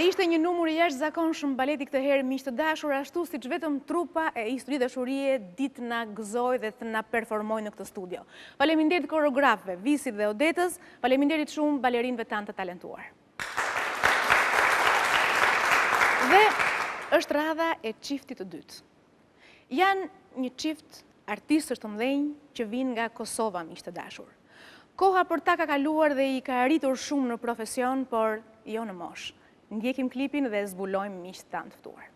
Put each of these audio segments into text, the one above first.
ishte një numër i jashtëzakonshëm baleti këtë herë, miq të dashur, ashtu siç vetëm trupa e Histori dashurie ditë na gëzoi dhe të na performoi në këtë studio. Faleminderit koreografëve, Visit dhe Odetës, faleminderit shumë balerinëve tanë të talentuar. Dhe është radha e çiftit të dytë. Janë një çift artistësh të mëdhenj që vinë nga Kosova, miq të dashur. Koha për ta ka kaluar dhe i ka arritur shumë në profesion, por jo në moshë. Ndjekim klipin dhe zbulojmë miqtë tanë të ftuar.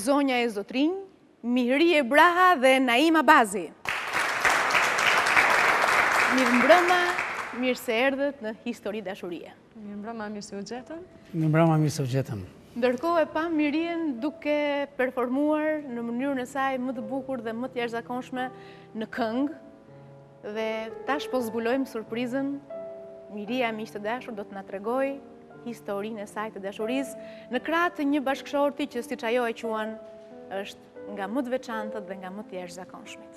Zonja e Zotrinj, Mihrie Braha dhe Naima Bazi. Mirëmbrëma, mirë se erdhët në Histori dashurie. Mirëmbrëma, mirë se u gjetëm. Mirëmbrëma, mirë se u gjetëm. Ndërkohë e pam Mirien duke performuar në mënyrën e saj më të bukur dhe më të jashtëzakonshme në këngë. Dhe tash po zbulojmë surprizën. Miria, miq të dashur, do të na tregojë historinë e saj të dashurisë në krah të një bashkëshorti që siç ajo e quan është nga më të veçantët dhe nga më të jashtëzakonshmit.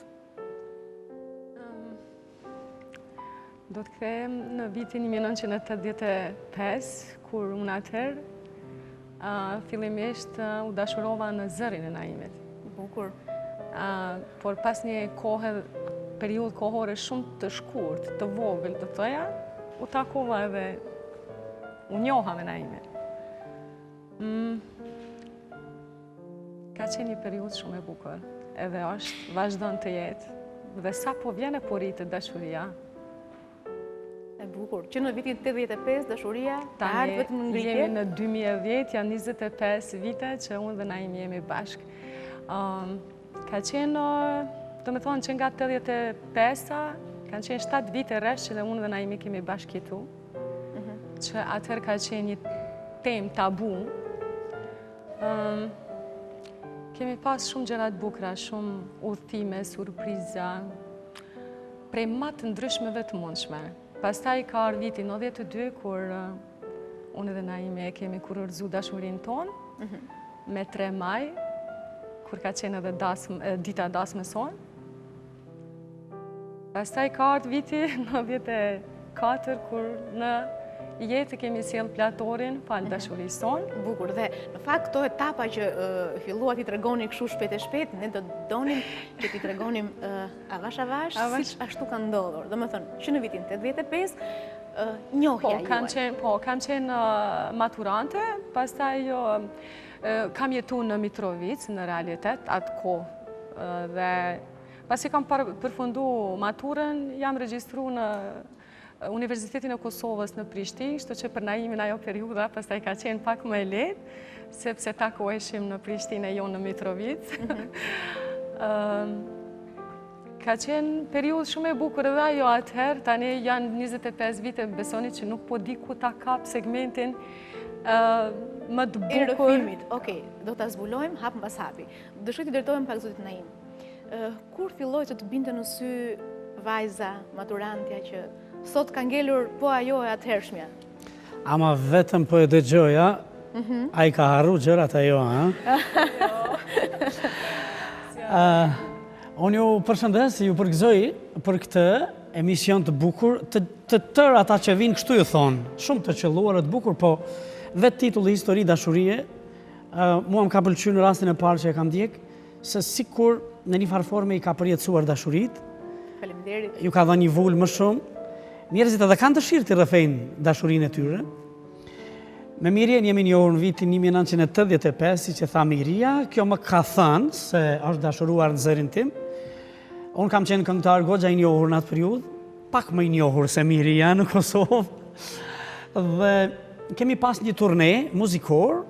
Do të kthehem në vitin 1985, kur unë atëherë fillimisht u dashurova në zërin e Naimit. Bukur. Por pas një periudhë kohore shumë të shkurt, të vogël, të thoja, u takova edhe u njoha me Naimin. Ka qenë një periudhë shumë e bukur, edhe është vazhdon të jetë, dhe sa po vjen e porritet dashuria. E bukur. Që në vitin 85 dashuria ta ardhë vetëm në ngritje. Jemi në 2010, janë 25 vite që unë dhe Naimi jemi bashkë. Ka qenë, do me thonë që nga 85-a, kanë qenë 7 vite rresht që dhe unë dhe Naimi kemi bashkë jetu. Që atëherë ka qenë një temë tabu. Kemi pas shumë gjëra të bukura, shumë udhëtime, surpriza, prej më të ndryshmeve të mundshme. Pastaj ka ardhur viti 92 kur unë dhe Naimi kemi kurorzu dashurinë tonë me 3 maj, kur ka qenë edhe dita dasmës sonë. Pastaj ka ardhur viti 94 kur në jetë kemi sjell platorin fal dashurisë sonë. Bukur. Dhe në fakt këto etapa që filluat i tregoni kështu shpejt e shpejt, ne do donim që t'i tregonim avash, siç ashtu ka ndodhur. Domethënë, që në vitin 85 njohja juaj. Kam qenë maturante, pastaj kam jetuar në Mitrovic në realitet atë kohë dhe pasi kam përfundu maturën, jam regjistru në Universitetin e Kosovës në Prishtinë, kështu që për Naimin ajo periudha pastaj ka qenë pak më e lehtë, sepse takoheshim në Prishtinë e jo në Mitrovic. Ka qenë periudhë shumë e bukur edhe ajo atëherë, tani janë 25 vite, besoni që nuk po di ku ta kap segmentin më të bukur. E rrëfimit, okej, do ta zbulojmë hap mbas hapi. Dëshoj t'i drejtohem pak zotit Naim. Kur filloi të binte në sy vajza, maturantja që sot ka ngelur po ajo e atëhershmja? Ama vetëm po e dëgjoja, a i ka harru gjërat ajo, ha? Unë ju përshëndes, ju përgëzoj për këtë emision të bukur, të tërë ata që vinë kështu ju thonë, shumë të qelluar e të bukur, po vetë titulli Histori dashurie, mua më ka pëlqyer në rastin e parë që e kam ndjek, se sikur në një farforme i ka përjetësuar dashurit, Faleminderit. ju ka dhënë një vull më shumë, njerëzit edhe kanë dëshirë të rrëfejnë dashurinë e tyre. Me Mirjen jemi njohur në vitin 1985, si që tha Mirja, kjo më ka thënë se është dashuruar në zërin tim. Unë kam qenë këngëtar goxha i njohur në atë periudhë, pak më i njohur se Mirja në Kosovë. Dhe kemi pas një turne muzikor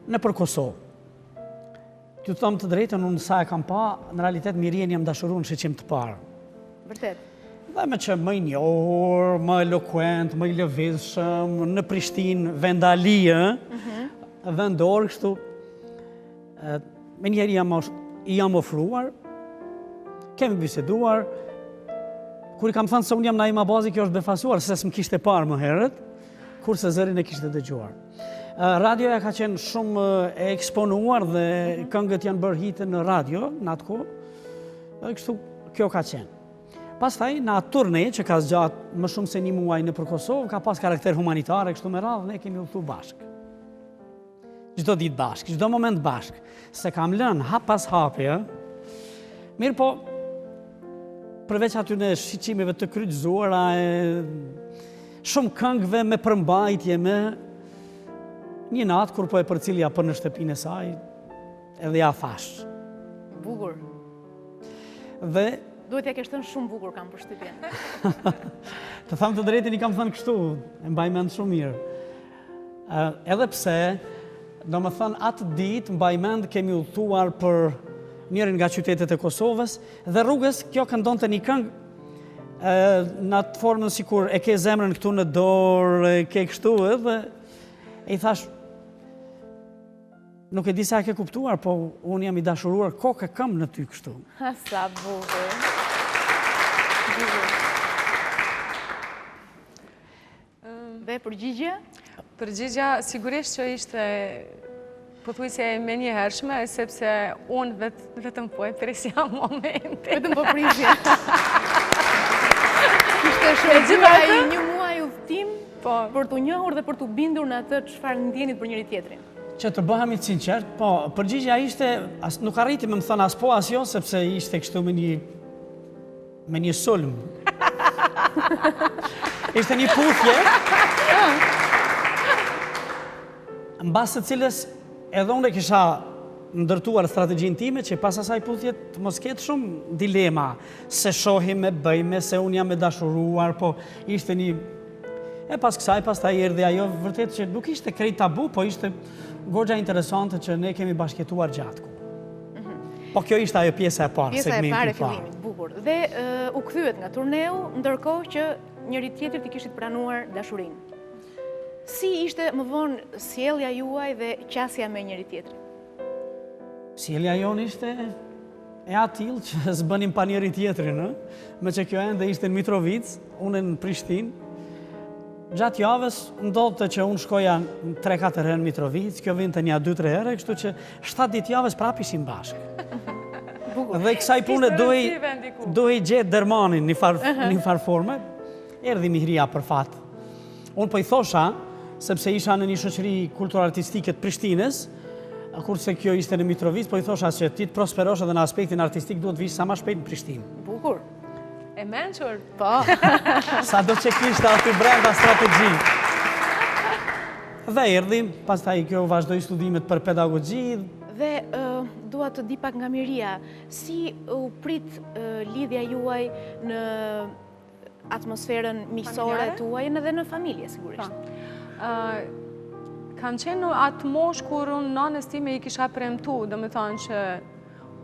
në për Kosovë. T'ju them të drejtën, unë sa e kam pa, në realitet Mirjen jam dashuruar në shiqim të parë. Vërtet. Dhe me që më i njohur, më eloquent, më i lëvizshëm, në Prishtinë, vendalie, vendor, kështu. Me njerë i jam ofruar, kemi biseduar, kur i kam thënë se unë jam Naim Abazi, kjo është befasuar, se s'm kishte parë më herët, kurse zërin e kishte dëgjuar. Radioja ka qenë shumë e eksponuar dhe këngët janë bërë hite në radio, në atë kohë, dhe kështu kjo ka qenë. Pastaj, në atë turne që ka zgjatë më shumë se një muaj në për Kosovë, ka pas karakter humanitare, kështu me radhë, ne kemi udhëtuar bashkë. Çdo ditë bashkë, çdo moment bashkë. Se kam lënë hap pas hapi, mirë po, përveç aty në shiqimeve të kryqëzuara, shumë këngëve me përmbajtje, me një natë kur po e përcilja për në shtëpinë e saj, edhe ja thash. Bukur. Dhe Duhet ja kesh thënë shumë bukur kam përshtypjen. Të tham të drejtin i kam thënë kështu, e mbaj mend shumë mirë. Edhe pse, do më thënë atë ditë, mbaj mend kemi udhëtuar për njërin nga qytetet e Kosovës, dhe rrugës kjo këndon të një këngë në atë formën sikur e ke zemrën këtu në dorë, e ke kështu edhe, e i thash, nuk e di sa e ke kuptuar, po unë jam i dashuruar kokë kam në ty kështu. Ha, sa bukur. Dhe përgjigja? Përgjigja sigurisht që ishte pothuajse me një hershme, sepse unë vetëm po e presja momentin. Vetëm po prisja. Ishte shkruaj një muaj udhëtim për t'u njohur dhe për t'u bindur në atë çfarë ndjenit për njëri tjetrin. Që të bëhemi të sinqert, po, përgjigja ishte, nuk arriti me më thënë as po as jo, sepse ishte kështu me një sulm. Ishte një puthje, mbas të cilës edhe unë e kisha ndërtuar strategjinë time, që pas asaj puthje të mos ketë shumë dilema, se shohim e bëjme, se unë jam e dashuruar, po ishte një... E pas kësaj, pas ta erdhi ajo, vërtet që nuk ishte krejt tabu, po ishte goxha interesante që ne kemi bashkëtuar gjatë kohë. Po kjo ishte ajo pjesa e parë, pjesa e parë e segmenti i parë. fillimit, bukur. Dhe u kthyet nga turneu, ndërkohë që njëri tjetrit i kishit pranuar dashurinë. Si ishte më vonë sjellja juaj dhe qasja me njëri tjetrin? Sjellja jonë ishte e atill që s'bënim pa njëri tjetrin, me që kjo ende ishte në Mitrovic, unë në Prishtinë. Gjatë javës ndodhte që unë shkoja 3-4 herë në Mitrovic, kjo vinte një 2-3 herë, kështu që 7 ditë javës prap ishim bashkë. Dhe kësaj pune duhej gjetë dermanin një farë forme, erdhi Mihria për fat. Unë po i thosha, sepse isha në një shoqëri kultur-artistike të Prishtinës, kurse kjo ishte në Mitrovic, po i thosha që ti të prosperosh edhe në aspektin artistik duhet vish sa më shpejt në Prishtinë. Bukur. E mençur? Po. Sa do që kishte aty brenda strategji. Dhe erdhi, pastaj kjo vazhdoi studimet për pedagogji. Dhe dua të di pak nga Miria, si u prit lidhja juaj në atmosferën miqësore tuaj edhe në familje, sigurisht. Kanë qenë atë mosh kur unë nanës time i kisha premtu, dhe me thonë që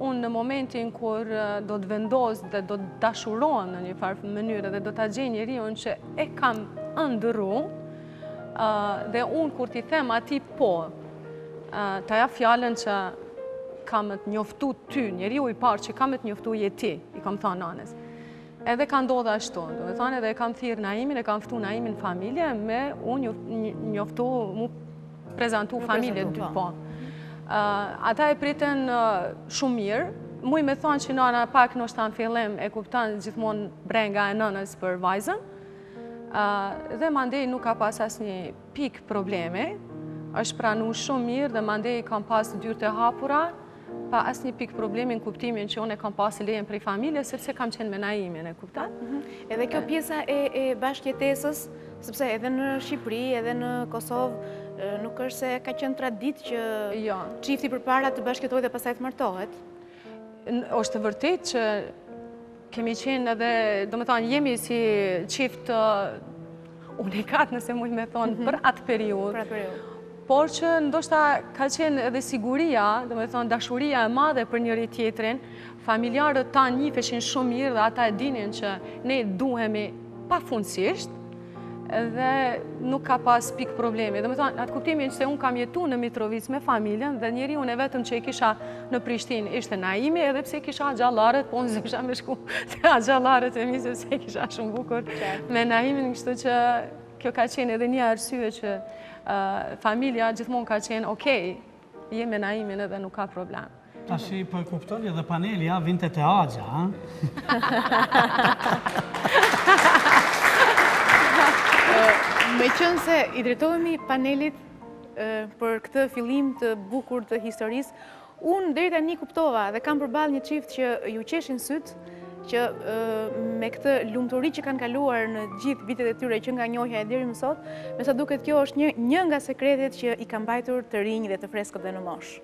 unë në momentin kur do të vendos dhe do të dashuron në një farë mënyrë dhe do të gjej njeriun që e kam ëndërru, dhe unë kur t'i them ati po, ta ja fjallën që kam të njoftu ty, njeriu i parë që kam të njoftu je ti, i kam thonë nanës. Edhe ka ndodhë ashtu, do me thonë edhe e kam thirë Naimin, e kam ftu Naimin familje, me unë njoftu, mu prezentu familje dy po. Ata e pritën shumë mirë, muj me thonë që nana pak në shtanë fillim e kuptan gjithmonë brenga e nënës për vajzën, dhe mandej nuk ka pas asë një pik probleme, është pranu shumë mirë dhe mandej kam pas dyrë të hapura, pa asë një pik problemi në kuptimin që unë e kam pasë lejen prej familje, sepse kam qenë me Naimin, e kuptan? Edhe kjo pjesa e bashkjetesës, sepse edhe në Shqipëri, edhe në Kosovë, nuk është se ka qenë tradit që çifti përpara të bashkëtohet dhe pastaj të martohet. Është vërtet që kemi qenë edhe, do me thonë, jemi si çift unikat, nëse mund me thonë, për atë periudhë. Por që ndoshta ka qenë edhe siguria, do me thonë, dashuria e madhe për njëri tjetrin, familjarët ta njiheshin shumë mirë dhe ata e dinin që ne duhemi pafundësisht, dhe nuk ka pas pik problemi. Dhe me thonë, atë kuptimin që se unë kam jetu në Mitrovic me familjen dhe njeri unë e vetëm që i kisha në Prishtinë ishte Naimi, edhe pse kisha gjallarët, po nëse kisha me shku të gjallarët e mi, sepse kisha shumë bukur me Naimin, kështu që kjo ka qenë edhe një arsye që familja gjithmonë ka qenë okej, je me Naimin edhe nuk ka problem. Tashi për kuptoni edhe paneli, vinte te agja, ha? Me qënë se i drejtohemi panelit për këtë fillim të bukur të historisë, unë deri tani kuptova dhe kam përballë një çift që ju qeshin syt, që me këtë lumturi që kanë kaluar në gjithë vitet e tyre që nga njohja e deri më sot, me sa duket kjo është një nga sekretet që i ka mbajtur të rinj dhe të freskët dhe në moshë.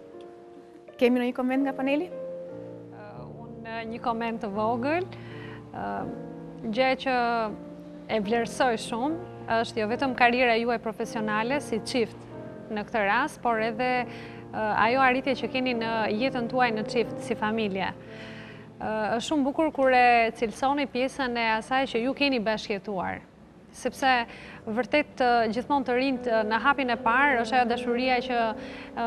Kemi në një koment nga paneli? Unë një koment të vogël. Gjë që e vlerësoj shumë është jo vetëm karriera juaj profesionale si çift në këtë rast, por edhe ajo arritje që keni në jetën tuaj në çift si familje. Është shumë bukur kur e cilësoni pjesën e asaj që ju keni bashkëjetuar. Sepse vërtet gjithmonë të rinjt në hapin e parë është ajo dashuria që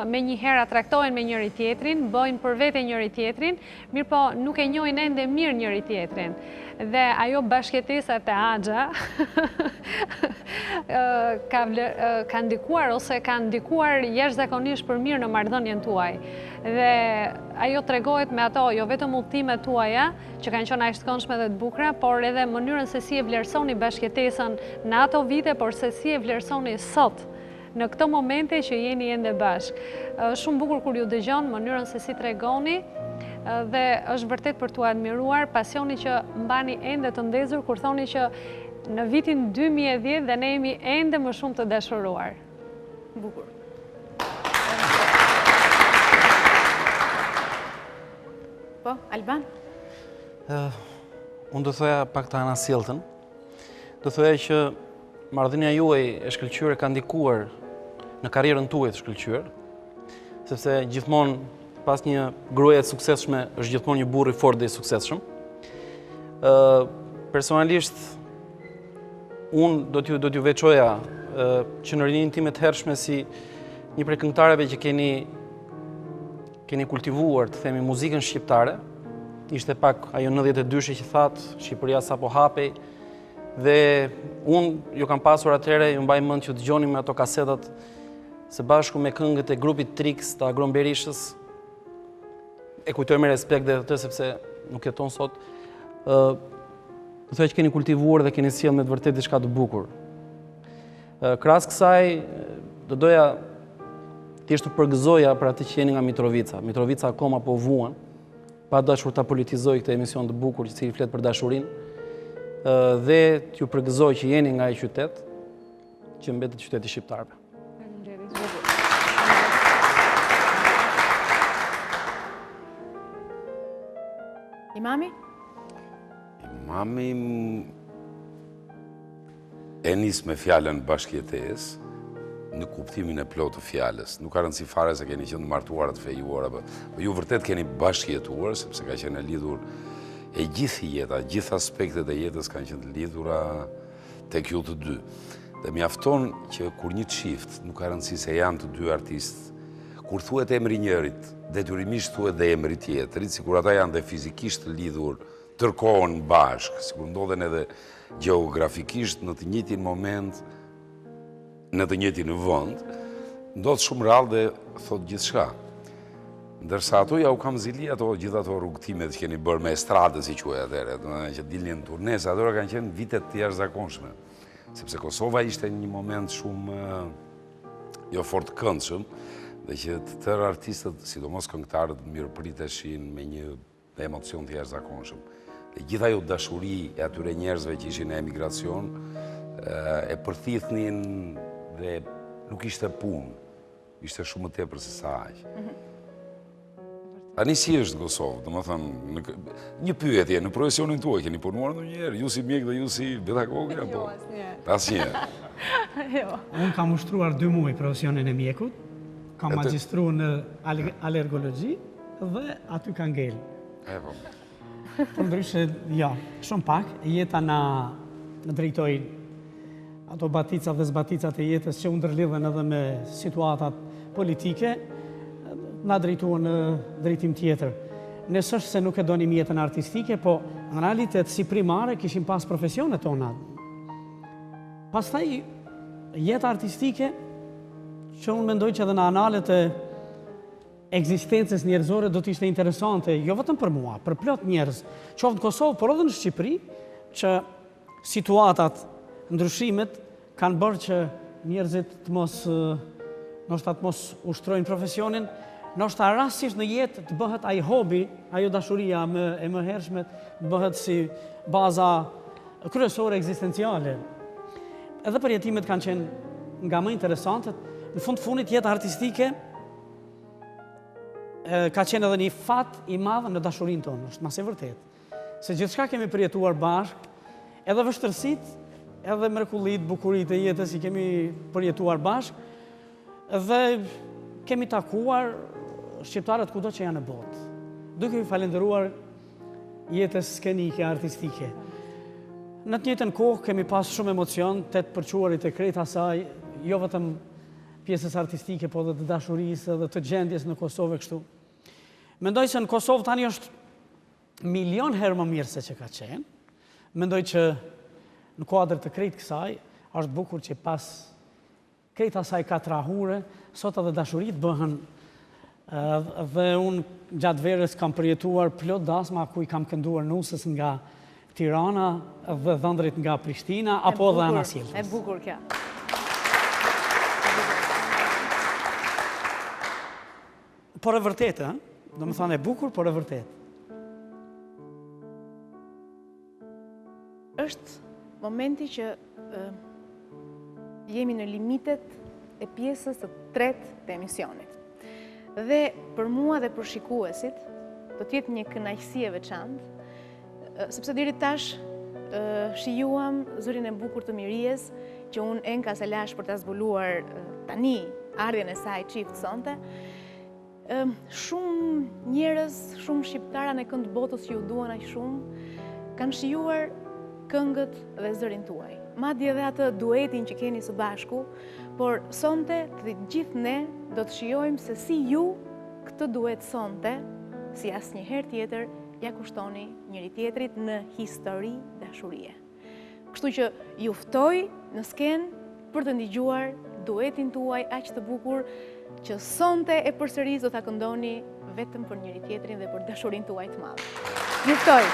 me një herë atraktohen me njëri tjetrin, bëjnë për vete njëri tjetrin, mirë po nuk e njohin ende mirë njëri tjetrin. Dhe ajo bashkëtesa te Axha ka ndikuar ose ka ndikuar jashtëzakonisht për mirë në marrëdhënien tuaj. Dhe ajo tregohet me ato, jo vetëm udhëtimet tuaja, që kanë qenë aq të këndshme dhe të bukura, por edhe mënyrën se si e vlerësoni bashkëtesën në ato vite, por se si e vlerësoni sot në këto momente që jeni ende bashkë. Shumë bukur kur ju dëgjon mënyrën se si tregoni, dhe është vërtet për t'u admiruar pasioni që mbani ende të ndezur kur thoni që në vitin 2010 dhe ne jemi ende më shumë të dashuruar. Bukur. Po, Alban? Unë do thoja pak të anasjelltën. Do thoja që marrëdhënia juaj e shkëlqyer ka ndikuar në karrierën tuaj të shkëlqyer, sepse gjithmonë pas një gruaje të suksesshme është gjithmonë një burr i fortë dhe i suksesshëm. Personalisht unë do t'ju veçoja që në rinjin time të hershme si një prej këngëtarëve që keni kultivuar, të themi, muzikën shqiptare. Ishte pak ajo 92 që thatë, Shqipëria sapo hapej, dhe unë ju kam pasur atëherë, ju mbaj mend që dëgjonim me ato kasetat së bashku me këngët e grupit Trix të Agron Berishës. E kujtoj me respekt dhe të sepse nuk jeton sot. Do thoj që keni kultivuar dhe keni sjellë me të vërtetë diçka të bukur. Krahas kësaj, do doja thjesht të përgëzoja për atë që jeni nga Mitrovica. Mitrovica akoma po vuan, pa dashur ta politizoj këtë emision të bukur i cili flet për dashurinë, dhe t'ju përgëzoj që jeni nga ai qytet që mbetet qyteti i shqiptarëve. Imami? Imami e nis me fjalën bashkëjetesë, në kuptimin e plotë të fjalës. Nuk ka rëndësi fare se keni qenë martuar të fejuar, po ju vërtet keni bashkëjetuar, sepse ka qenë e lidhur e gjithë jeta, gjithë aspektet e jetës kanë qenë të lidhura tek ju të dy. Dhe mjafton që kur një çift, nuk ka rëndësi se janë të dy artistë, kur thuhet emri njërit, detyrimisht thuhet dhe emri tjetrit, sikur ata janë dhe fizikisht të lidhur tërkohën bashkë, sikur ndodhen edhe gjeografikisht në të njëjtin moment, në të njëjtin vend, ndodh shumë rrallë dhe thot gjithçka. Ndërsa ato ja u kam zili gjithë ato rrugtimet që keni bërë me estradë, si quhet atëherë, domethënë që dilnin në turnesë, ato kanë qenë vite të jashtëzakonshme. Sepse Kosova ishte një moment shumë jo fort këndshëm, dhe që të tërë artistët, sidomos këngëtarët, mirëpriteshin me një emocion të jashtëzakonshëm. Dhe gjithë ajo dashuri e atyre njerëzve që ishin në emigracion, e përthithnin dhe nuk ishte punë, ishte shumë më tepër se sa aq. Tani si është Kosovë, domethënë, një pyetje, në profesionin tuaj keni punuar ndonjëherë, ju si mjek dhe ju si pedagog apo? Asnjëherë. Jo. Unë kam ushtruar 2 muaj profesionin e mjekut, kam magjistruar në alergologji dhe aty ka ngel. Po. Por ndryshe, ja, shumë pak, jeta na drejtoi ato baticat dhe zbaticat e jetës që u ndërlidhen edhe me situatat politike, na drejtuan në drejtim tjetër. Nësë është se nuk e donim jetën artistike, po në realitet si primare kishim pas profesionet tona. Pastaj jeta artistike, që unë mendoj që edhe në analet e ekzistencës njerëzore do t'ishte interesante, jo vetëm për mua, për plot njerëz, qoftë në Kosovë, por edhe në Shqipëri, që situatat, ndryshimet kanë bërë që njerëzit të mos ushtrojnë profesionin, ndoshta rastisht në jetë të bëhet ai hobi, ajo dashuria e mëhershme, të bëhet si baza kryesore ekzistenciale. Edhe përjetimet kanë qenë nga më interesante. Në fundit jeta artistike ka qenë edhe një fat i madh në dashurinë tonë, është mas e vërtet. Se gjithçka kemi përjetuar bashkë, edhe vështërsitë, edhe mrekullitë, bukuritë e jetës i kemi përjetuar bashkë, dhe kemi takuar shqiptarët kudo që janë në botë. Duke i falenderuar jetës skenike, artistike. Në të njëjtën kohë kemi pas shumë emocion, të përquarit e krejt asaj, jo vetëm pjesës artistike, po dhe të dashurisë dhe të gjendjes në Kosovë kështu. Mendoj se në Kosovë tani është milion herë më mirë se që ka qenë. Mendoj që në kuadër të krejt kësaj, është bukur që pas krejt asaj ka trahure, sot edhe dashurit bëhen, dhe unë gjatë verës kam përjetuar plot dasma ku i kam kënduar nusës nga Tirana dhe dhëndrit nga Prishtina, apo dhe Anasjelës. E bukur kja. Por e vërtetë, do më thënë e bukur, por e vërtetë. Është momenti që jemi në limitet e pjesës të tretë të emisionit. Dhe për mua dhe për shikuesit, do t'jetë një kënaqësi e veçantë, sepse deri tash shijuam zërin e bukur të Mirijes, që unë enka se lash për ta zbuluar tani ardhjen e saj çift sonte. Shumë njerëz, shumë shqiptara në kënd botës që ju duan aq shumë, kanë shijuar këngët dhe zërin tuaj. Madje edhe atë duetin që keni së bashku, por sonte të gjithë ne do të shijojmë se si ju këtë duet sonte, si asnjëherë tjetër, ja kushtoni njëri tjetrit në histori dashurie. Kështu që ju ftoj në skenë për të ndigjuar duetin tuaj aq të bukur që sonte e përsëris do ta këndoni vetëm për njëri tjetrin dhe për dashurinë tuaj të madhe. Ju ftoj.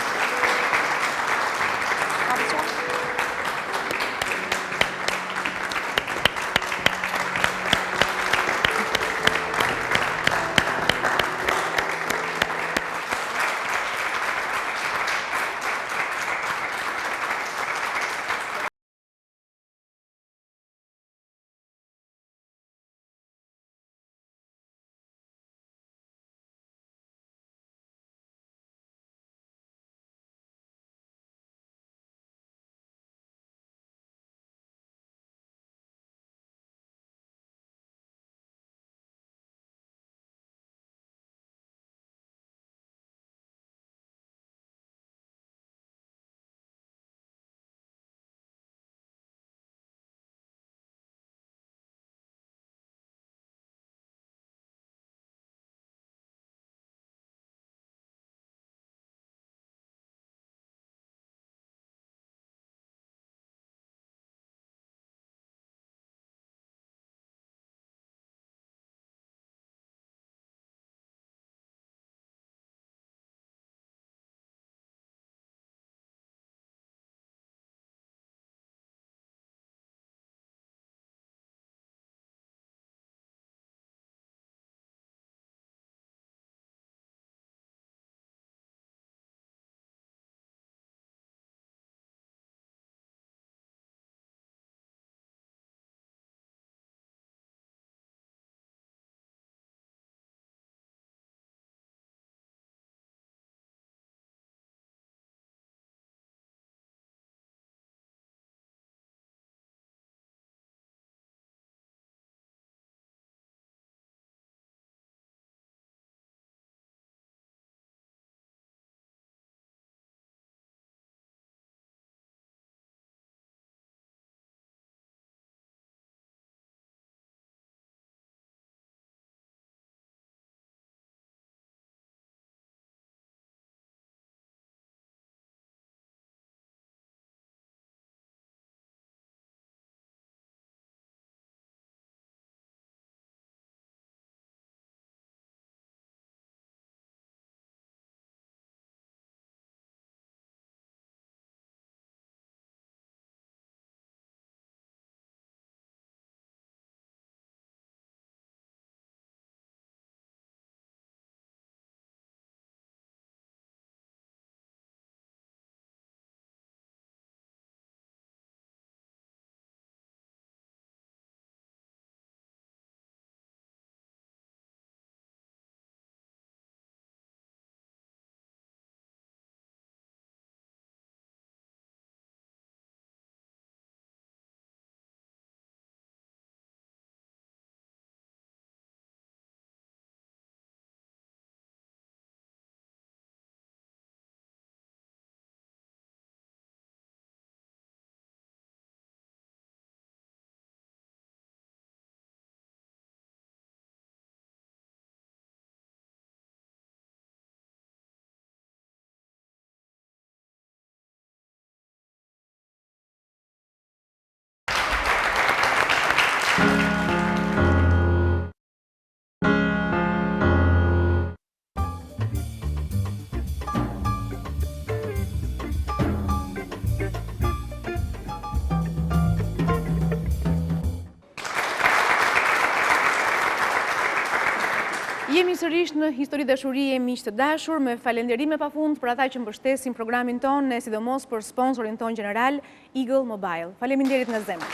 Jemi sërish në Histori dashurie, miq të dashur, me falënderime pafund për ata që mbështesin programin ton, ne sidomos për sponsorin ton gjeneral, Eagle Mobile. Faleminderit nga zemra.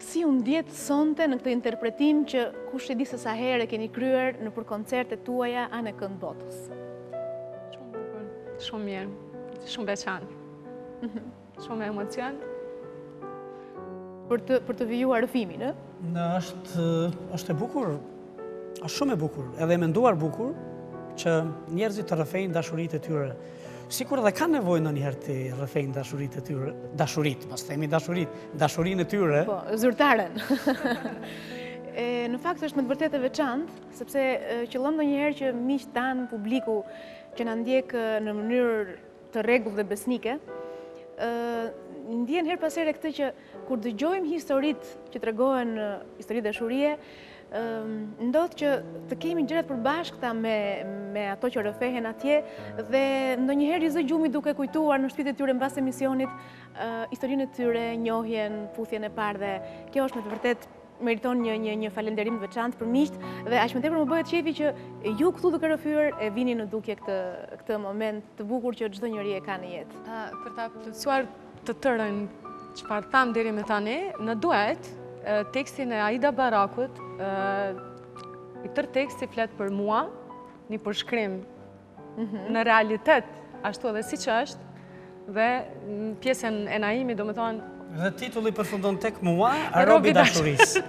Si u ndjet sonte në këtë interpretim që kush e di se sa herë keni kryer në për koncertet tuaja anë kënd botës? Shumë bukur, shumë mirë, shumë veçantë. Shumë emocion. Për të vijuar rëfimin, ë? është e bukur, është shumë e bukur, edhe e menduar bukur që njerëzit të rrëfejnë dashuritë e tyre. Sikur edhe kanë nevojë ndonjëherë të rrëfejnë dashuritë e tyre, mos themi dashurinë e tyre. Po, zyrtaren. Në fakt është me të vërtetë e veçantë, sepse qëllon ndonjëherë që miq tan, publiku që na ndjek në mënyrë të rregullt dhe besnike, ndjen her pas here këtë që kur dëgjojmë historitë që tregohen histori dashurie, ndodh që të kemi gjërat përbashkëta me ato që rrëfehen atje dhe ndonjëherë i zë gjumi duke kujtuar në shtëpitë e tyre mbas emisionit historinë e tyre, njohjen, puthjen e parë dhe kjo është me të vërtetë meriton një falënderim të veçantë për miqt dhe aq më tepër më bëhet qefi që ju këtu duke rrëfyer e vini në dukje këtë moment të bukur që çdo njeri e ka në jetë. Për ta plotësuar të tërën çfarë tham deri më tani, në duet tekstin e Aida Barakut, i tërë teksti flet për mua, një përshkrim në realitet, ashtu edhe siç është, dhe pjesën e Naimi, domethënë Dhe titulli përfundon tek mua, robi dashurisë.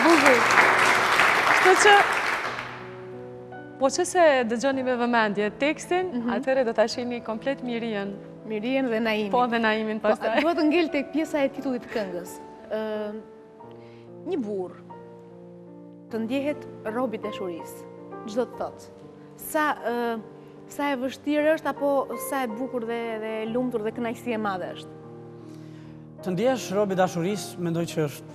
Bukur. Kështu që po që se dëgjoni me vëmendje tekstin, atëherë do ta shihni komplet Mirien dhe Naimin. Po, dhe Naimin pastaj. Duhet të ngel tek pjesa e titullit të këngës. Një burr të ndjehet robi dashurisë. Çdo të thotë. Sa e vështirë është apo sa e bukur dhe lumtur dhe kënaqësi e madhe është? Të ndjesh robi dashurisë, mendoj që është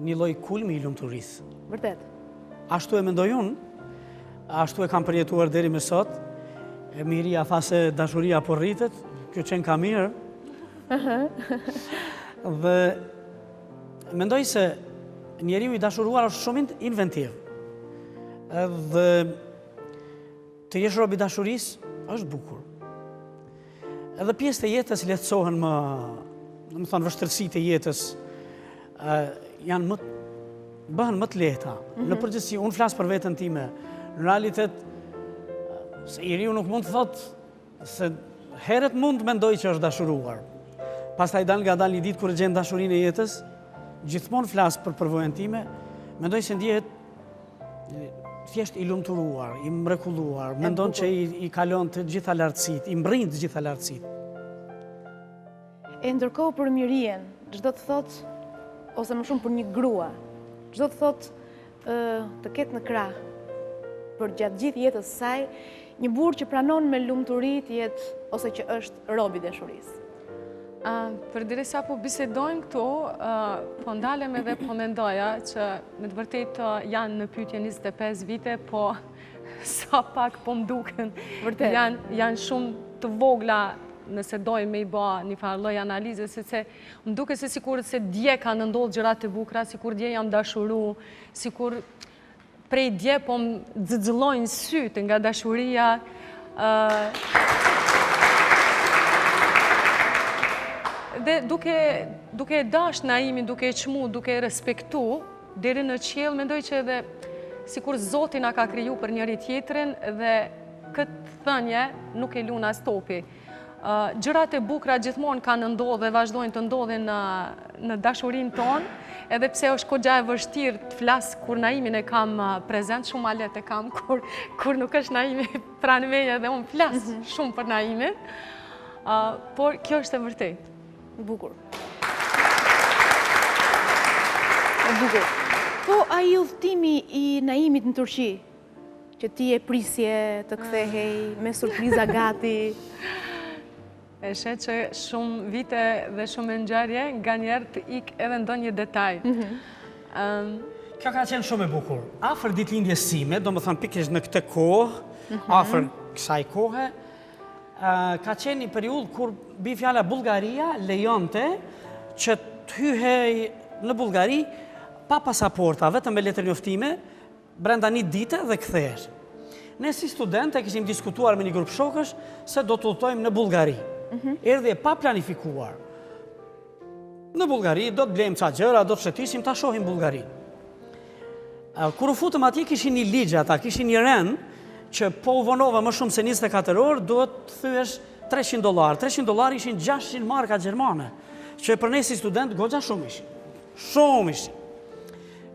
një lloj kulmi i lumturisë. Vërtet. Ashtu e mendoj unë, ashtu e kam përjetuar deri më sot. Miria tha se dashuria po rritet, kjo qenë ka mirë. Dhe mendoj se njeriu i dashuruar është shumë inventiv. Dhe të jesh robi dashurisë është bukur. Edhe pjesët e jetës lehtësohen më, domethënë vështirësitë e jetës bëhen më të lehta. Në përgjithësi, unë flas për veten time. Në realitet, se njeriu nuk mund të thotë se herët mund të mendoj që është dashuruar. Pastaj dal nga një ditë kur e gjen dashurinë e jetës, gjithmonë flas për përvojën time, mendoj se ndjehet thjesht i lumturuar, i mrekulluar, mendon që i kalon të gjitha lartësitë, i mbrin të gjitha lartësitë. E ndërkohë për Mirien, çdo të thotë, ose më shumë për një grua, çdo të thotë të ketë në krah për gjatë gjithë jetës së saj, një burr që pranon me lumturi të jetë ose që është robi dashurisë. Përderisa po bisedojmë këtu, po ndalem edhe po mendoja që me të vërtetë janë në pyetje 25 vite, po sa pak po m'duken. Janë shumë të vogla nëse dojmë me i bë një farë lloj analize, sepse m'duket se sikur se dje kanë ndodhur gjëra të bukura, sikur dje jam dashuru, sikur prej dje po m'xixëllojnë sytë nga dashuria. Dhe duke dash Naimin, duke e çmu, duke e respektu, deri në qiell, mendoj që edhe sikur Zoti na ka kriju për njëri tjetrin dhe këtë thënie nuk e lun as topi. Gjërat e bukura gjithmonë kanë ndodhur dhe vazhdojnë të ndodhin në dashurinë tonë, edhe pse është goxha e vështirë të flas kur Naimin e kam prezent, shumë alet e kam kur nuk është Naimi pranë meje dhe unë flas shumë për Naimin, por kjo është e vërtetë. Bukur. Bukur. Po ai udhtimi i Naimit në Turqi, që ti e prisje të kthehej me surpriza gati. E shet që shumë vite dhe shumë ngjarje nganjëherë të ik edhe ndonjë detaj. Kjo ka qenë shumë e bukur. Afër ditëlindjes sime, domethënë pikërisht në këtë kohë, afër kësaj kohe, ka qenë një periudhë kur bi fjala Bullgaria lejonte që të hyhej në Bullgari, pa pasaporta, vetëm me letër njoftime, brenda një dite dhe kthehesh. Ne si studentë kishim diskutuar me një grup shokësh se do të udhtojmë në Bullgari. Erdhje pa planifikuar. Në Bullgari do të blejmë ca gjëra, do të shëtisim, ta shohim Bullgarinë. Kur u futëm atje kishin një ligj ata, kishin një rend që po u vonove më shumë se 24 orë, duhet të thyesh $300. $300 ishin 600 marka gjermane, që për ne si student goxha shumë ishin. Shumë ishin.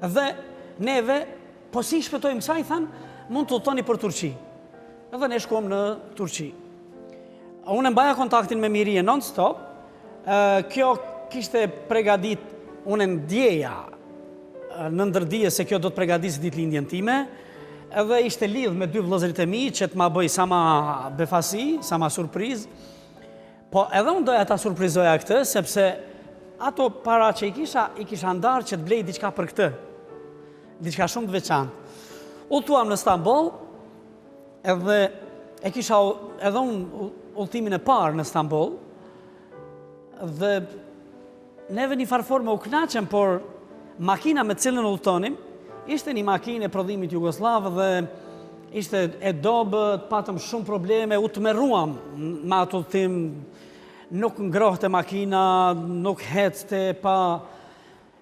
Dhe neve, po si shpëtojmë kësaj, thanë, mund të udhtoni për Turqi. Edhe ne shkuam në Turqi. Unë mbaja kontaktin me Mirije non-stop. Kjo kishte pregadit, unë ndjeja në ndërdije se kjo do të pregadisë ditëlindjen time, edhe ishte lidh me 2 vëllezërit e mi që të ma bëj sa ma befasi, sa ma surpriz. Po edhe unë doja ta surprizoja këtë, sepse ato para që i kisha ndarë që të blej diçka për këtë. Diçka shumë të veçantë. Udhtuam në Stamboll, edhe e kisha edhe unë udhtimin e parë në Stamboll, dhe neve një farforme u kënaqem, por makina me cilën udhtonim ishte një makinë e prodhimit jugoslav dhe ishte e dobët, patëm shumë probleme, u tmerruam me atë udhtim, nuk ngrohte makina, nuk hecte, pa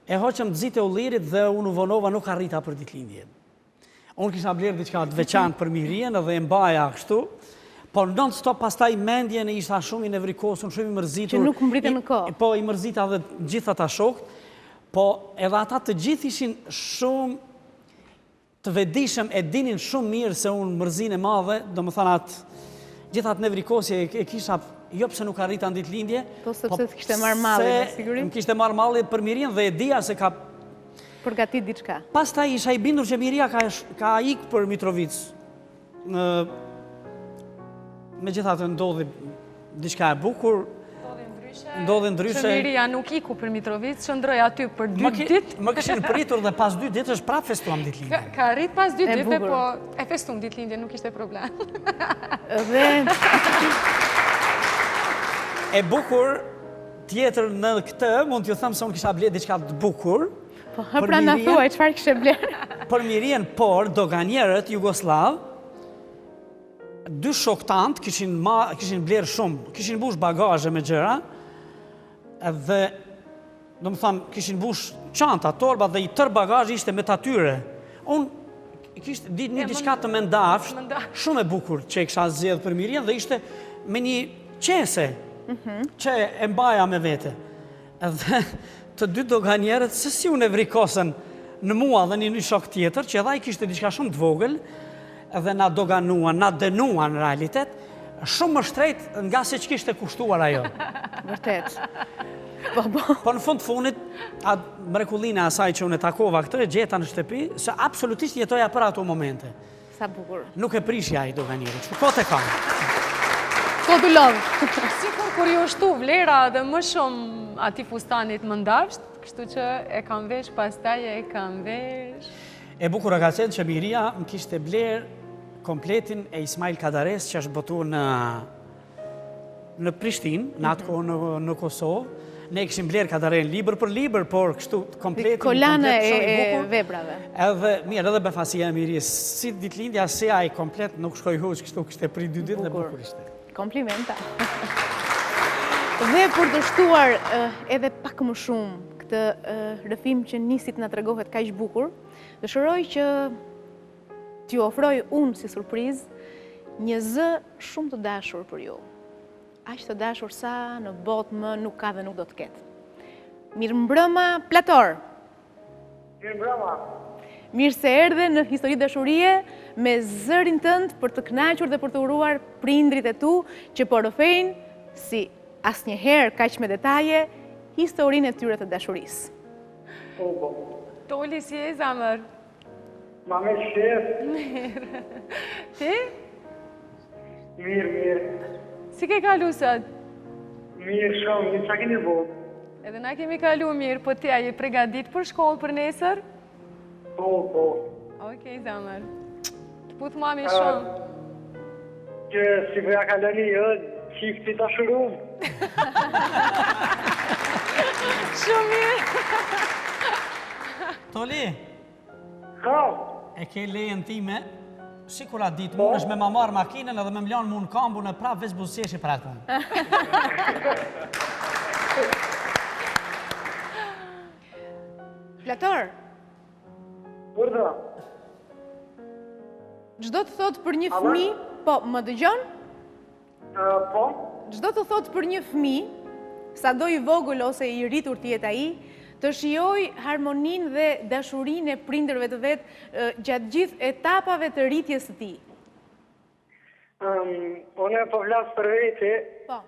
e hoqëm dzite u lirit dhe unë u vonova nuk arrita për ditëlindje. Unë kisha blerë diçka të veçantë për Mirien dhe e mbaja kështu, por non-stop pastaj mendjen e isha shumë i nevrikosur, shumë i mërzitur. Që nuk mbrite në kohë. Po, i mërzita dhe gjitha ta shokët, po edhe ata të gjithë ishin shumë të vedishëm, e dinin shumë mirë se unë mërzin e madhe, do më thana gjithat nevrikosje e kisha, jo pse nuk arrita në ditëlindje, po sepse të kishte marrë malli, me siguri. Më kishte marrë malli për Mirien dhe e dija se ka përgatit diçka. Pastaj isha i bindur që Miria ka ikë për Mitrovic. Megjithatë ndodhi diçka e bukur. Ndodhi ndryshe. Që Miria nuk iku për Mitrovic, qëndroi aty për 2 ditë. Më kishin pritur dhe pas 2 ditësh prapë festuam ditëlindjen. Ka arrit pas 2 ditë, po e festuam ditëlindjen, nuk ishte problem. Dhe e bukur tjetër në këtë, mund t'ju them se unë kisha bler diçka të bukur. Po, pra na thuaj, çfarë kishe bler? Për Mirien, por doganierët jugoslav, 2 shoktant kishin bler shumë, kishin mbush bagazhe me gjëra, dhe do më thamë, kishin mbush çanta, torba dhe i tër bagazhi ishte me tatyre. Unë kishte një diçka të mendafsht, shumë e bukur që e kisha zgjedhur për Mirien dhe ishte me një qese që e mbaja me vete. Dhe të 2 doganierët, se si unë e vrikosën në mua dhe një shok tjetër, që edhe ai kishte diçka shumë të vogël, dhe na doganuan, na denuan në realitet, shumë më shtrejt nga se që kishte kushtuar ajo. Vërtet. Po në fund funit, mrekullina asaj që unë e takova këtë, gjeta në shtëpi, se absolutisht jetoja për ato momente. Sa bukur. Nuk e prishja ai doganierët, që kote kam. Kodu lovë. Sikur kur ju shtu vlera dhe më shumë ati fustanit më ndafsht, kështu që e kam vesh, pastaj e kam vesh. E bukur ka qenë që Miria më kishte bler kompletin e Ismail Kadares që është botu në Prishtinë, në atë kohë në Kosovë. Ne kishim bler Kadaren libër për libër, por kështu kompletin kolane shumë i e bukur. veprave. Edhe mirë, edhe befasia e Miris, si ditëlindja se ai komplet nuk shkoi huç, kështu kishte prit 2 ditë dhe bukur ishte. Komplimenta. Dhe për të shtuar edhe pak më shumë këtë rrëfim që nisi të na tregohet kaq bukur, dëshiroj që t'ju ofroj unë si surprizë një zë shumë të dashur për ju. Aq të dashur sa në botë më nuk ka dhe nuk do të ketë. Mirëmbrëma Plator. Mirëmbrëma. Mirë se erdhe në Histori Dashurie me zërin tënd për të kënaqur dhe për të uruar prindrit e tu që po rrëfejnë si asnjëherë kaq me detaje historinë e tyre të dashurisë. Po. Toli, si e zamër? Ma me shef. Mirë. Ti? Mirë. Si ke kalu sot? Mirë shumë, një qa keni bo. Edhe na kemi kalu mirë, po ti a je pregadit për shkollë për nesër? Po. Okej, zamër. Të putë mami shumë. Që si vëja kaloni, qifti të shurum. Shumë mirë. Toli, Ha, e ke lejen time, si kur atë ditë, mund është me ma marë makinën edhe me mlanë mund kambu në prapë veç buzëqeshi për atë punë. Plator, urdhra. çdo të thotë për një fëmijë, po, më dëgjon? Po, Çdo të thotë për një fëmijë, sado i vogël ose i rritur të jetë ai, të shijoj harmoninë dhe dashurinë e prindërve të vet gjatë gjithë etapave të rritjes së tij. unë po vlas për vete, Po.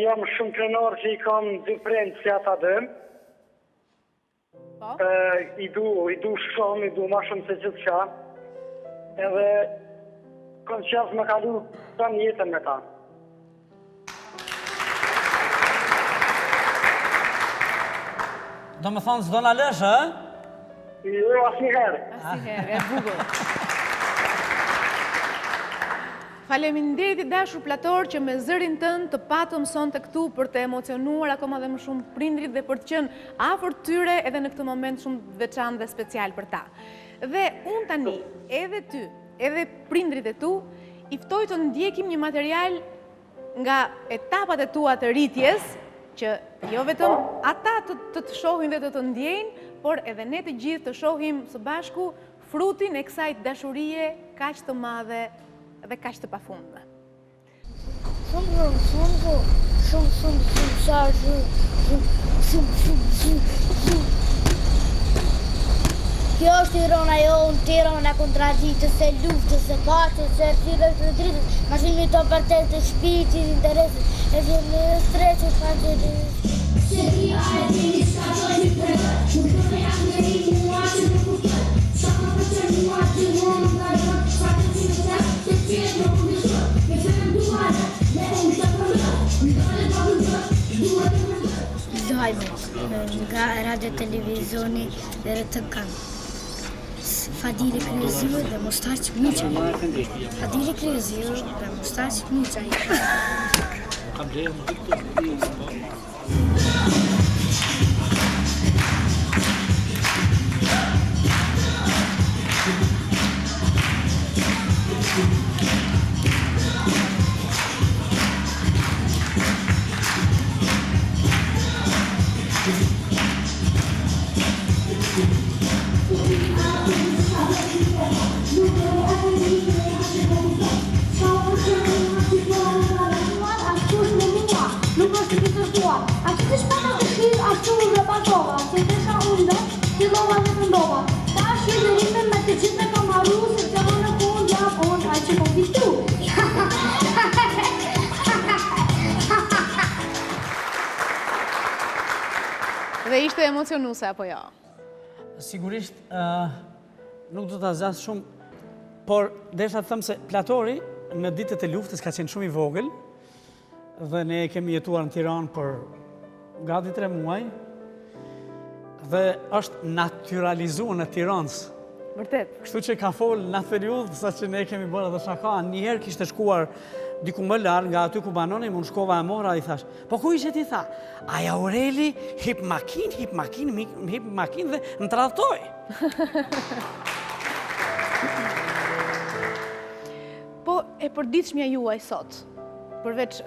jam shumë krenar që i kam dy prindë si ata dëm. Po. I du shumë, i du ma shumë se gjithë qa. Edhe kom qasë me kalu të një jetën me ta. Do me thonë s'do në lëshë, e? Jo, asnjëherë. Asnjëherë, e bukur. Faleminderit i dashur Plator që me zërin tënd të patëm sonte këtu për të emocionuar akoma dhe më shumë prindrit dhe për të qenë afër tyre edhe në këtë moment shumë veçantë dhe special për ta. Dhe unë tani, edhe ty, edhe prindrit e tu, i ftoj të ndjekim një material nga etapat e tua të rritjes, që jo vetëm ata të shohin dhe të ndjejnë, por edhe ne të gjithë të shohim së bashku frutin e kësaj dashurie kaq të madhe dhe kaq të pafundme. Kjo është Tirana jonë, Tirana kontraditës, e luftës, e paqes, e firës të dritës, mashimi të përtet të shpirtit, interesit, e vjen në stresit, fantetit. Se kia e dini s'ka qoj një përë, nuk të jak në rritë mua që në kuptër, sa më përqër mua që mua më gajën, sa të që në të qetë në këmishër, me fërën duare, me unë të përmër, në dole të përmër, duare të përmër. Dojme, nga radio televizioni dhe rëtë kanë. Fadili Kryeziu dhe Mustaq Miçaj. Fadili Kryeziu dhe Mustaq Miçaj. Dhe ishte emocionuese apo jo? Sigurisht, nuk do të zas shumë, por desha të thëmë se Platori në ditët e luftës ka qenë shumë i vogël dhe ne kemi jetuar në Tiranë për gati 3 muaj dhe është naturalizuar në Tiranës. Vërtet. Kështu që ka folë në atë periudhë, sa që ne kemi bërë dhe shaka, njëherë kishte shkuar diku më larë nga aty ku banoni, më në shkova e mora, i thash, po ku ishe ti tha? Aja Aureli hip makin dhe në tradhtoj. Po e përditshmja juaj sot, përveç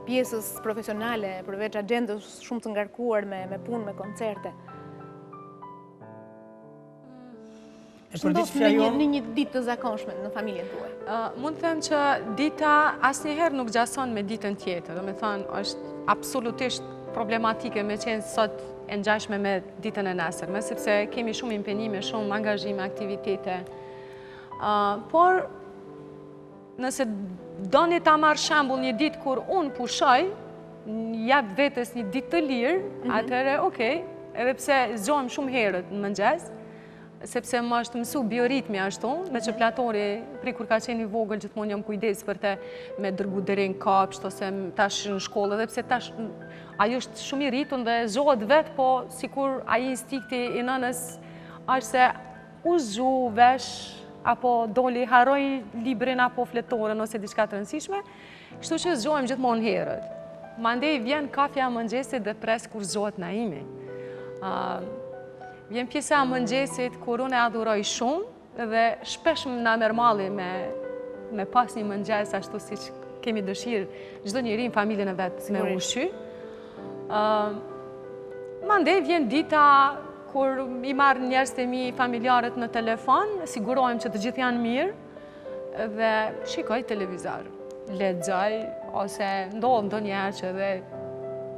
pjesës profesionale, përveç agendës shumë të ngarkuar me punë, me koncerte, shëndos në një ditë të zakonshme në familjen tuaj? Mund të them që dita asnjëherë nuk gjason me ditën tjetër. Do me thënë, është absolutisht problematike me qenë sot e ngjashme me ditën e nesërme, sepse kemi shumë impenime, shumë angazhime, aktivitete. Por, nëse doni ta marr shembull një ditë kur unë pushoj, jap vetes një ditë të lirë, atëherë, okej, edhe pse zgjohem shumë herët në mëngjes, sepse më është mësu bioritmi ashtu, me që Platori, pri kur ka qenë i vogël, gjithmonë jam kujdes për te me dërgu deri në kapsht, ose tash në shkollë, dhe pse tash ajo është shumë i rritun dhe zgjohet vetë, po sikur aji instikti i nënës është se u zgju vesh, apo doli haroj librin apo fletoren ose diçka të rëndësishme, kështu që zgjohem gjithmonë herët. Mandej vjen kafja mëngjesit dhe pres kur zohet Naimi. Vjen pjesa mëngjesit kur unë e adhuroj shumë dhe shpesh na merr malli me pas një mëngjes ashtu siç kemi dëshirë çdo njeri në familjen e vet me ushqy. Mandej vjen dita kur i marr njerëzit e mi familjarët në telefon, sigurohem që të gjithë janë mirë dhe shikoj televizor, lexoj ose ndonjëherë që edhe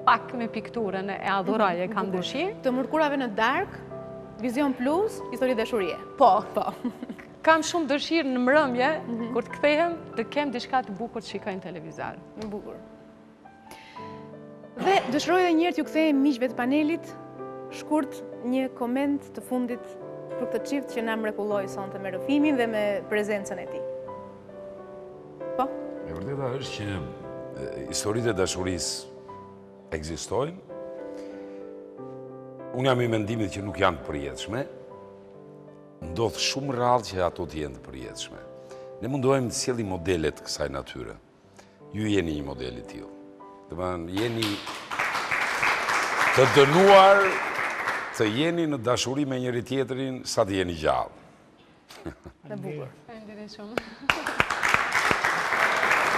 pak me pikturën e adhuroj e kam dëshirë. Të mërkurave në darkë, Vizion Plus, histori dashurie. Po. Kam shumë dëshirë në mbrëmje, kur të kthehem, të kem diçka të bukur të shikoj në televizor. Në bukur. Dhe dëshiroj edhe një herë t'ju kthej miqve të panelit, shkurt një koment të fundit për këtë çift që na mrekulloi sonte me rrëfimin dhe me prezencën e tij. Po? E vërteta është që historitë e dashurisë ekzistojnë. Unë jam i mendimit që nuk janë të përjetshme. Ndodh shumë rrallë që ato të jenë të përjetshme. Ne mundohemi të sjellim modele të kësaj natyre. Ju jeni një model i tillë. Domethënë jeni të dënuar të jeni në dashuri me njëri tjetrin sa të jeni gjallë. Në bukur. Faleminderit shumë.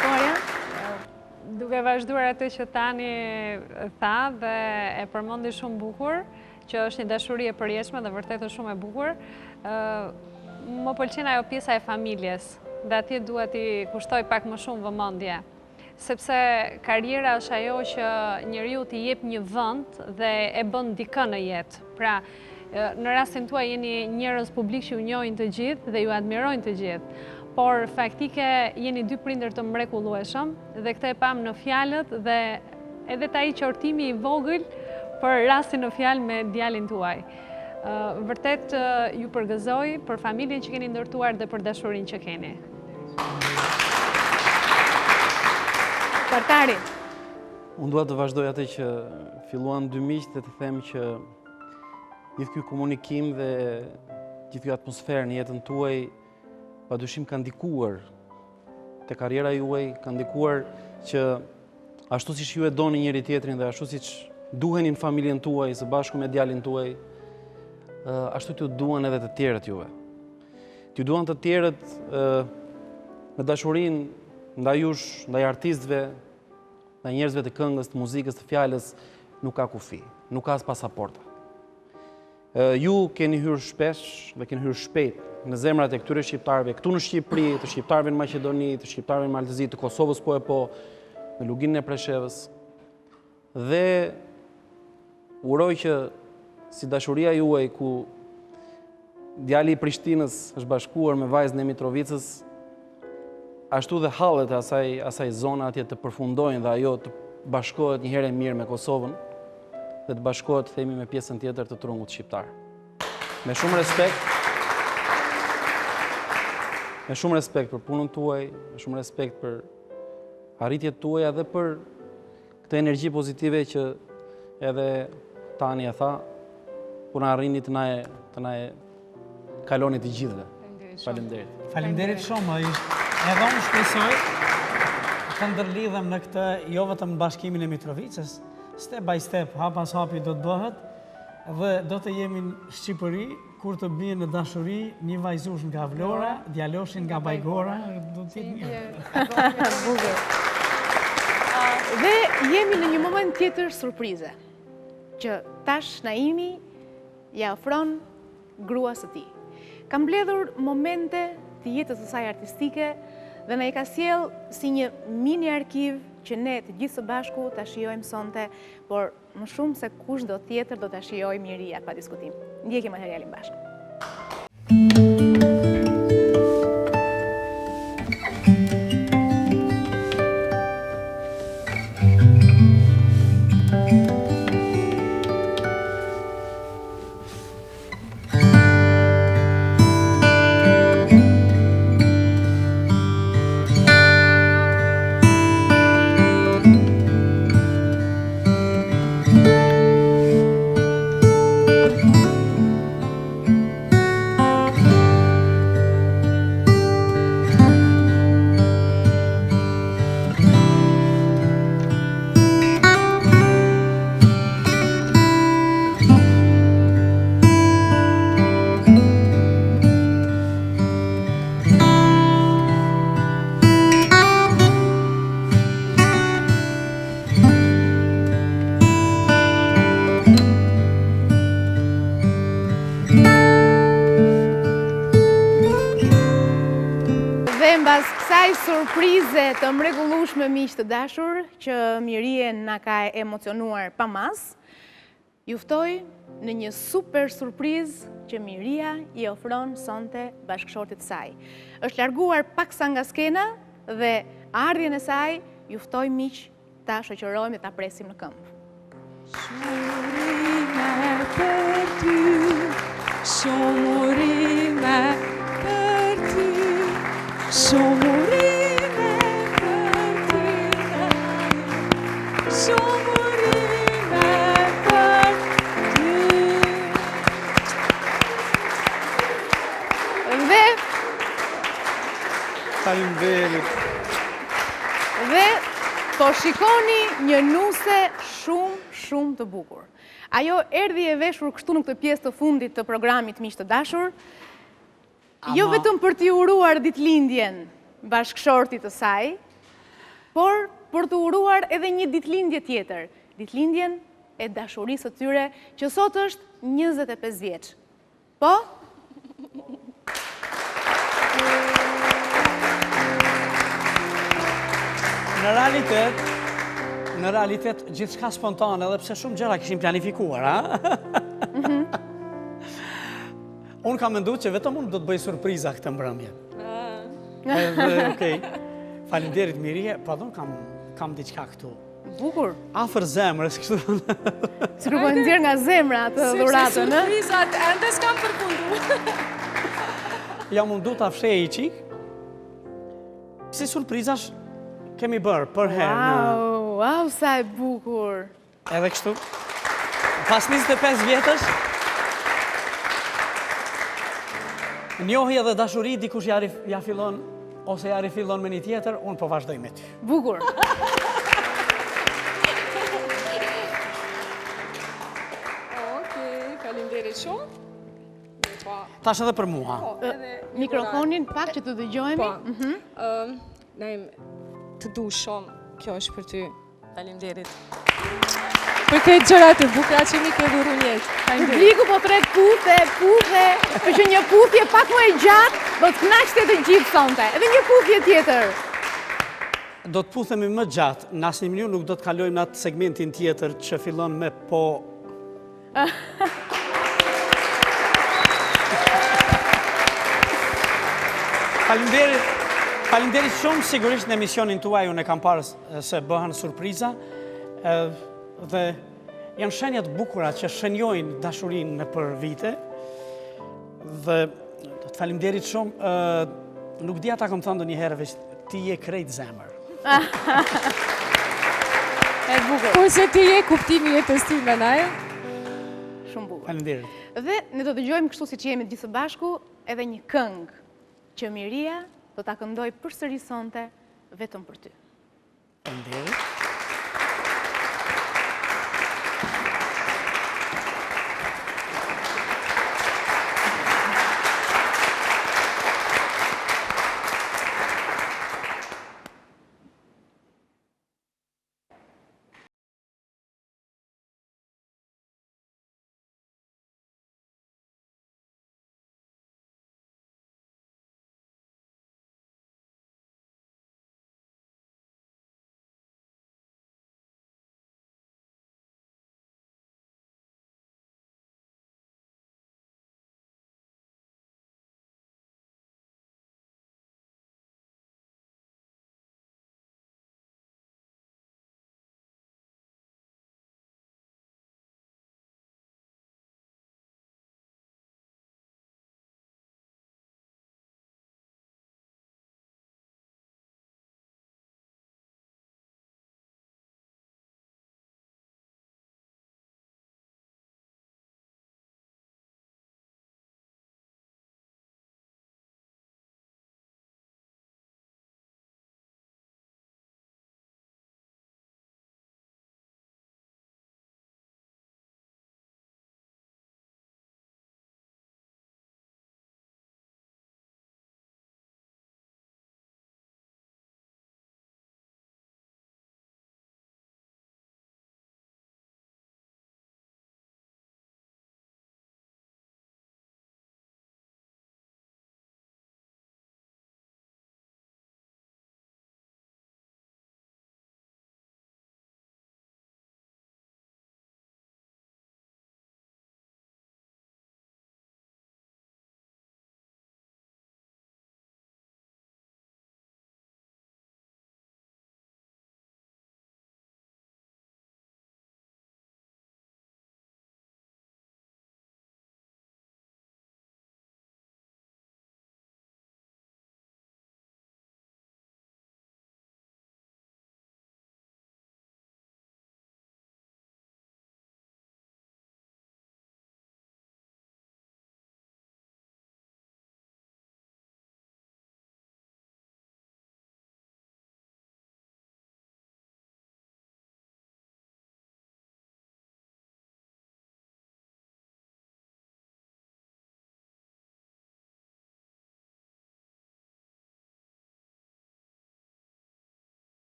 Koria? Duke vazhduar atë që tani tha dhe e përmendi shumë bukur, që është një dashuri e përjetshme dhe vërtet është shumë e bukur, më pëlqen ajo pjesa e familjes dhe atje duhet i kushtoj pak më shumë vëmendje. Sepse karriera është ajo që njeriu t'i jep një vend dhe e bën dikë në jetë. Pra, në rastin tuaj jeni njerëz publik që ju njohin të gjithë dhe ju admirojnë të gjithë. Por faktike jeni dy prindër të mrekullueshëm dhe këtë e pam në fjalët dhe edhe ai qortimi i vogël për rastin në fjalë me djalin tuaj. Vërtet ju përgëzoj për familjen që keni ndërtuar dhe për dashurinë që keni. Partari. Unë dua të vazhdoj atë që filluan dy miqtë dhe të them që gjithë ky komunikim dhe gjithë ky atmosferë në jetën tuaj padyshim ka ndikuar te karriera juaj, ka ndikuar që ashtu siç ju e doni njëri tjetrin dhe ashtu siç duheni në familjen tuaj së bashku me djalin tuaj, ashtu t'ju duan edhe të tjerët juve. T'ju duan të tjerët me dashurinë ndaj jush, ndaj artistëve, ndaj njerëzve të këngës, të muzikës, të fjalës, nuk ka kufi, nuk ka as pasaporta. Ju keni hyrë shpesh dhe keni hyrë shpejt në zemrat e këtyre shqiptarëve, këtu në Shqipëri, të shqiptarëve në Maqedoni, të shqiptarëve në Maltezi, të Kosovës po e po, në luginën e Preshevës. Dhe uroj që si dashuria juaj ku djali i Prishtinës është bashkuar me vajzën e Mitrovicës, ashtu dhe hallet e asaj zona atje të përfundojnë dhe ajo të bashkohet një herë mirë me Kosovën dhe të bashkohet, themi, me pjesën tjetër të trungut shqiptar. Me shumë respekt për punën tuaj, me shumë respekt për arritjet tuaja dhe për këtë energji pozitive që edhe tani e tha, kur na arrini të na e kaloni të gjithëve. Faleminderit. Faleminderit shumë. Edhe unë shpresoj të ndërlidhem në këtë, jo vetëm në bashkimin e Mitrovicës, step by step, hap pas hapi do të bëhet, dhe do të jemi në Shqipëri, kur të bie në dashuri, një vajzush nga Vlora, djaloshin nga Bajgora, do të jetë mirë. Dhe jemi në një moment tjetër surprize, që tash Naimi ja ofron gruas së tij. Ka mbledhur momente të jetës së saj artistike dhe na i ka sjell si një mini arkiv që ne të gjithë së bashku ta shijojmë sonte, por më shumë se kushdo tjetër do ta shijojë Miria pa diskutim. Ndjekim materialin bashkë. Pas kësaj surprize të mrekullueshme miq të dashur, që Mirien na ka emocionuar pa mas, ju ftoj në një super surprizë që Miria i ofron sonte bashkëshortit saj. Është larguar paksa nga skena dhe ardhjen e saj ju ftoj miq ta shoqërojmë dhe ta presim në këmbë. Shumurime për ty, shumurime për ty, shumurime për ty, shumurime për ty. Faleminderit. Dhe po shikoni një nuse shumë të bukur. Ajo erdhi e veshur kështu në këtë pjesë të fundit të programit miq të dashur, jo vetëm për t'i uruar ditëlindjen bashkëshortit të saj, por për të uruar edhe një ditëlindje tjetër, ditëlindjen e dashurisë së tyre, që sot është 25 vjeç. Po? Në realitet, gjithçka spontane, edhe pse shumë gjëra kishim planifikuar, ha? Unë kam menduar që vetëm unë do të bëj surpriza këtë mbrëmje. Okej. Faleminderit Mirie, po don kam diçka këtu. Bukur. Afër zemrës, kështu. Si kërkojnë nxjerr nga zemra atë dhuratën, ë? Surprizat ende s'kam përfunduar. Jam mundu ta fshej i qik. Si surprizash kemi bërë për herë. Wow, sa e bukur. Edhe kështu. Pas 25 vjetësh, njohja dhe dashuri dikush ja fillon ose ja rifillon me një tjetër, unë po vazhdoj me ty. Bukur. Okej, faleminderit shumë. Tash edhe për mua. Mikrofonin pak që të dëgjojmë. Të du shumë, kjo është për ty. Faleminderit. Për këtë gjërat e bukura që mi ke dhuru njetë. Publiku po tret puthe, për që një puthje pak më e gjatë, do të kënaqte të gjithë sonte. Edhe një puthje tjetër. Do të puthemi më gjatë, në asnjë mënyrë nuk do të kalojmë në atë segmentin tjetër që fillon me po. Faleminderit shumë, sigurisht në emisionin tuaj unë e kam parë se bëhen surpriza dhe janë shenja të bukura që shenjojnë dashurinë në për vite dhe të faleminderit shumë, nuk dia ta kam thënë ndonjëherë veç ti je krejt zemër. E bukur. Kurse ti je kuptimi jetës time, nae? Shumë bukur. Faleminderit. Dhe ne do të dëgjojmë kështu siç jemi gjithë së bashku edhe një këngë që Miria do ta këndoj përsëri sonte vetëm për ty. Faleminderit.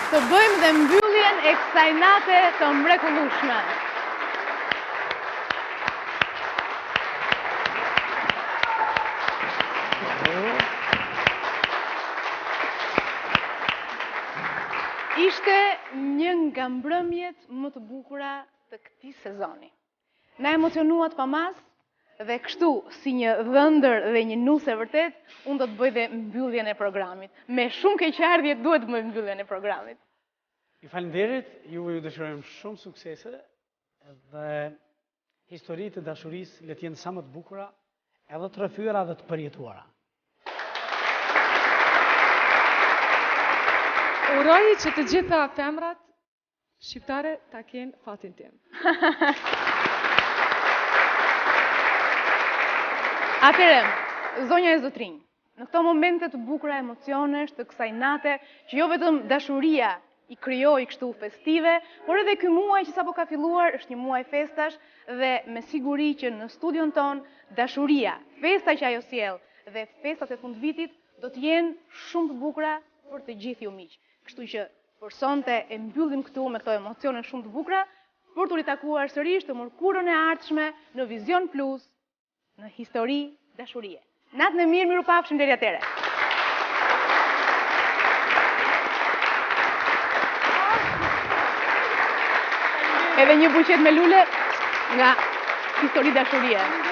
të bëjmë dhe mbylljen e kësaj nate të mrekullueshme. Ishte një nga mbrëmjet më të bukura të këtij sezoni. Na emocionuat pa mas dhe kështu si një dhëndër dhe një nuse vërtet, unë do të bëj dhe mbylljen e programit. Me shumë keqardhje duhet të bëj mbylljen e programit. Ju falenderit, juve ju dëshirojmë shumë suksese dhe historitë të dashurisë le të jenë sa më të bukura, edhe të rrethyera dhe të përjetuara. Uroj që të gjitha femrat shqiptare ta kenë fatin tim. Atëherë, zonja e zotrinj, në këto momente të bukura emocionesh të kësaj nate, që jo vetëm dashuria i krijoi kështu festive, por edhe ky muaj që sapo ka filluar është një muaj festash dhe me siguri që në studion ton dashuria, festa që ajo sjell dhe festat e fundvitit do të jenë shumë të bukura për të gjithë ju miq. Kështu që për sonte e mbyllim këtu me këto emocione shumë të bukura për të ritakuar sërish të mërkurën e ardhshme në Vizion Plus, në histori dashurie. Natën e mirë, mirupafshim deri atëherë. Edhe një buqet me lule nga histori dashurie.